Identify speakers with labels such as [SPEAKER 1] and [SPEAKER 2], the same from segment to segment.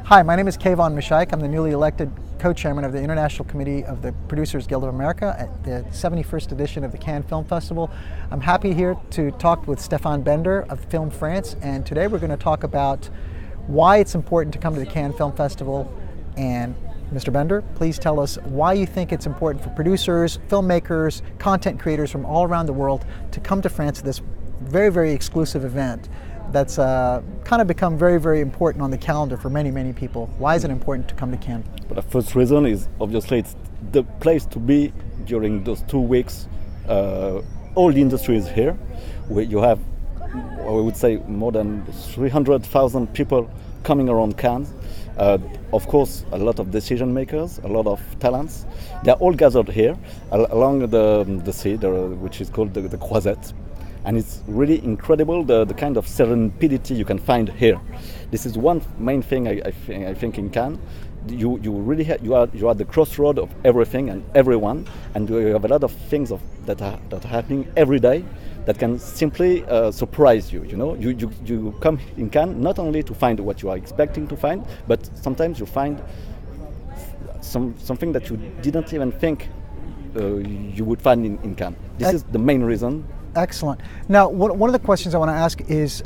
[SPEAKER 1] Hi, my name is Kayvon Mishaik. I'm the newly elected co-chairman of the International Committee of the Producers Guild of America at the 71st edition of the Cannes Film Festival. I'm happy here to talk with Stephan Bender of Film France, and today we're going to talk about why it's important to come to the Cannes Film Festival. And Mr. Bender, please tell us why you think it's important for producers, filmmakers, content creators from all around the world to come to France to this very, very exclusive event that's kind of become very, very important on the calendar for many, many people. Why is it important to come to Cannes?
[SPEAKER 2] But the first reason is obviously it's the place to be during those 2 weeks. All the industry is here, where you have, I would say, more than 300,000 people coming around Cannes. Of course, a lot of decision makers, a lot of talents. They are all gathered here along the sea, which is called the Croisette. And it's really incredible the kind of serendipity you can find here. This is one main thing I think in Cannes. You really you are at the crossroad of everything and everyone, and you have a lot of things that are happening every day that can simply surprise you. You know, you come in Cannes not only to find what you are expecting to find, but sometimes you find something that you didn't even think you would find in Cannes. This is the main reason.
[SPEAKER 1] Excellent. Now, one of the questions I want to ask is,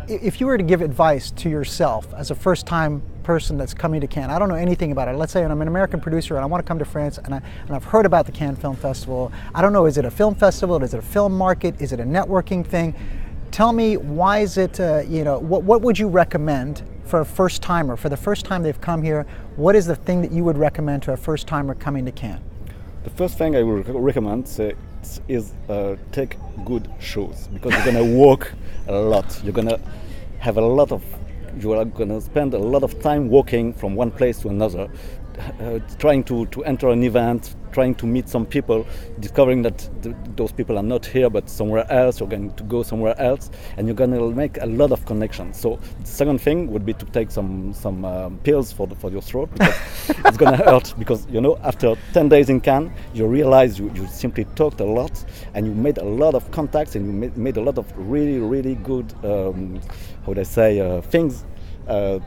[SPEAKER 1] if you were to give advice to yourself as a first-time person that's coming to Cannes, I don't know anything about it. Let's say I'm an American producer and I want to come to France, and I've heard about the Cannes Film Festival. I don't know, is it a film festival? Is it a film market? Is it a networking thing? Tell me, why is it, what would you recommend for a first-timer? For the first time they've come here, what is the thing that you would recommend to a first-timer coming to Cannes?
[SPEAKER 2] The first thing I would recommend is take good shoes, because you're gonna walk a lot. You're gonna have you are gonna spend a lot of time walking from one place to another, trying to enter an event, trying to meet some people, discovering that those people are not here but somewhere else. You're going to go somewhere else, and you're going to make a lot of connections. So the second thing would be to take some pills for your throat, because it's going to hurt, because after 10 days in Cannes you realize you simply talked a lot, and you made a lot of contacts, and you made a lot of really, really good things to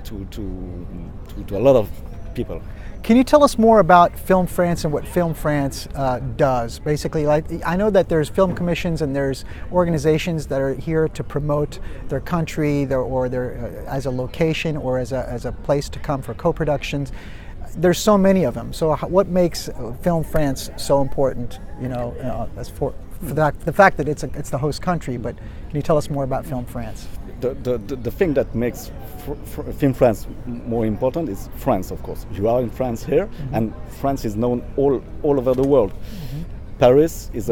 [SPEAKER 2] a lot of people.
[SPEAKER 1] Can you tell us more about Film France and what Film France does? Basically, I know that there's film commissions and there's organizations that are here to promote their country, as a location or as a place to come for co-productions. There's so many of them. So what makes Film France so important? As for the fact that it's the host country. But can you tell us more about Film France?
[SPEAKER 2] The thing that makes Film France more important is France, of course. You are in France here, mm-hmm. and France is known all over the world. Mm-hmm. Paris is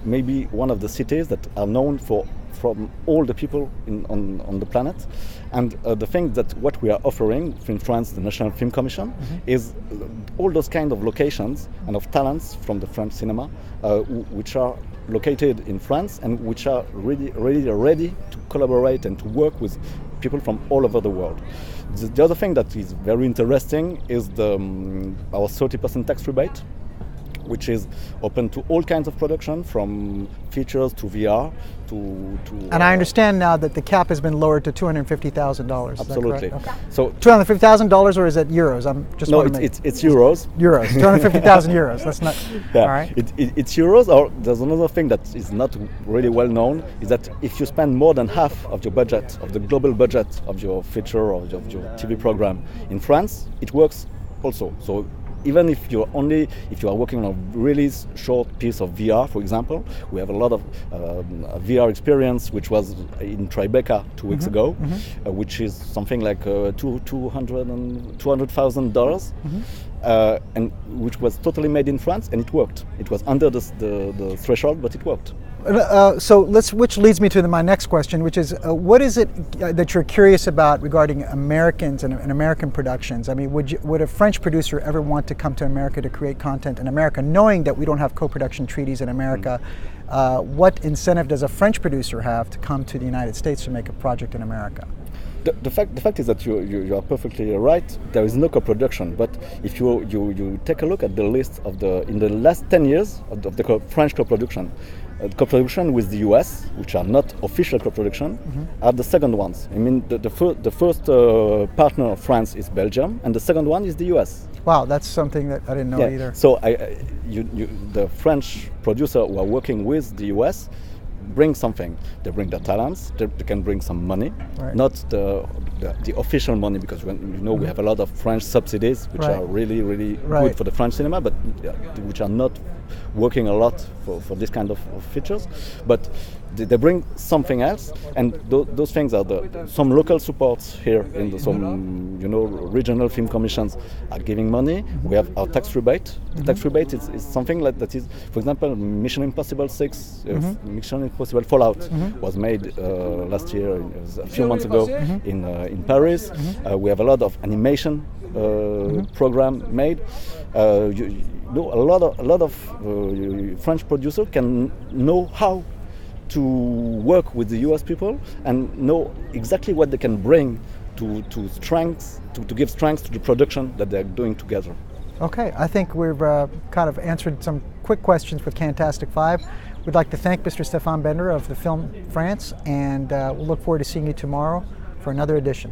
[SPEAKER 2] maybe one of the cities that are known from all the people on the planet. And the thing that what we are offering, Film France, the National Film Commission, mm-hmm. is all those kind of locations and of talents from the French cinema, which are located in France and which are really, really ready to collaborate and to work with people from all over the world. The other thing that is very interesting is our 30% tax rebate, which is open to all kinds of production, from features to VR to.
[SPEAKER 1] And I understand now that the cap has been lowered to $250,000.
[SPEAKER 2] Absolutely.
[SPEAKER 1] Okay.
[SPEAKER 2] So
[SPEAKER 1] $250,000, or is it euros?
[SPEAKER 2] It's euros.
[SPEAKER 1] Euros. 250,000 euros. That's not.
[SPEAKER 2] Yeah.
[SPEAKER 1] All right.
[SPEAKER 2] It's euros. Or there's another thing that is not really well known, is that if you spend more than half of your budget, of the global budget of your feature or of your TV program in France, it works also. So even if you are working on a really short piece of VR, for example, we have a lot of VR experience, which was in Tribeca 2 weeks ago, mm-hmm.
[SPEAKER 1] which
[SPEAKER 2] is something like $200,000,
[SPEAKER 1] mm-hmm.
[SPEAKER 2] And which was totally made in France, and it worked. It was under the threshold, but it worked.
[SPEAKER 1] Which leads me to my next question, which is, what is it that you're curious about regarding Americans and American productions? I mean, would a French producer ever want to come to America to create content in America, knowing that we don't have co-production treaties in America? Mm-hmm. What incentive does a French producer have to come to the United States to make a project in America?
[SPEAKER 2] The fact is that you are perfectly right. There is no co-production, but if you take a look at the list in the last 10 years of the French co-production, co-production with the US, which are not official co-production, are the second ones. I mean, the first partner of France is Belgium, and the second one is the US.
[SPEAKER 1] Wow, that's something that I didn't know either.
[SPEAKER 2] So the French producer who are working with the US bring something. They bring their talents. They can bring some money,
[SPEAKER 1] Right.
[SPEAKER 2] not the official money, because we have a lot of French subsidies which
[SPEAKER 1] Right.
[SPEAKER 2] are really
[SPEAKER 1] Right.
[SPEAKER 2] good for the French cinema, but which are not working a lot for this kind of features. But they bring something else, and those things are some local supports here in some regional film commissions are giving money. We have our tax rebate. The tax rebate is something like that is, for example, Mission Impossible 6, Mission Impossible Fallout was made last year, a few months ago in Paris. We have a lot of animation program made. A lot of French producers can know how to work with the US people and know exactly what they can bring to give strength to the production that they're doing together.
[SPEAKER 1] Okay, I think we've kind of answered some quick questions with Cannes-tastic 5. We'd like to thank Mr. Stephan Bender of the Film France, and we'll look forward to seeing you tomorrow for another edition.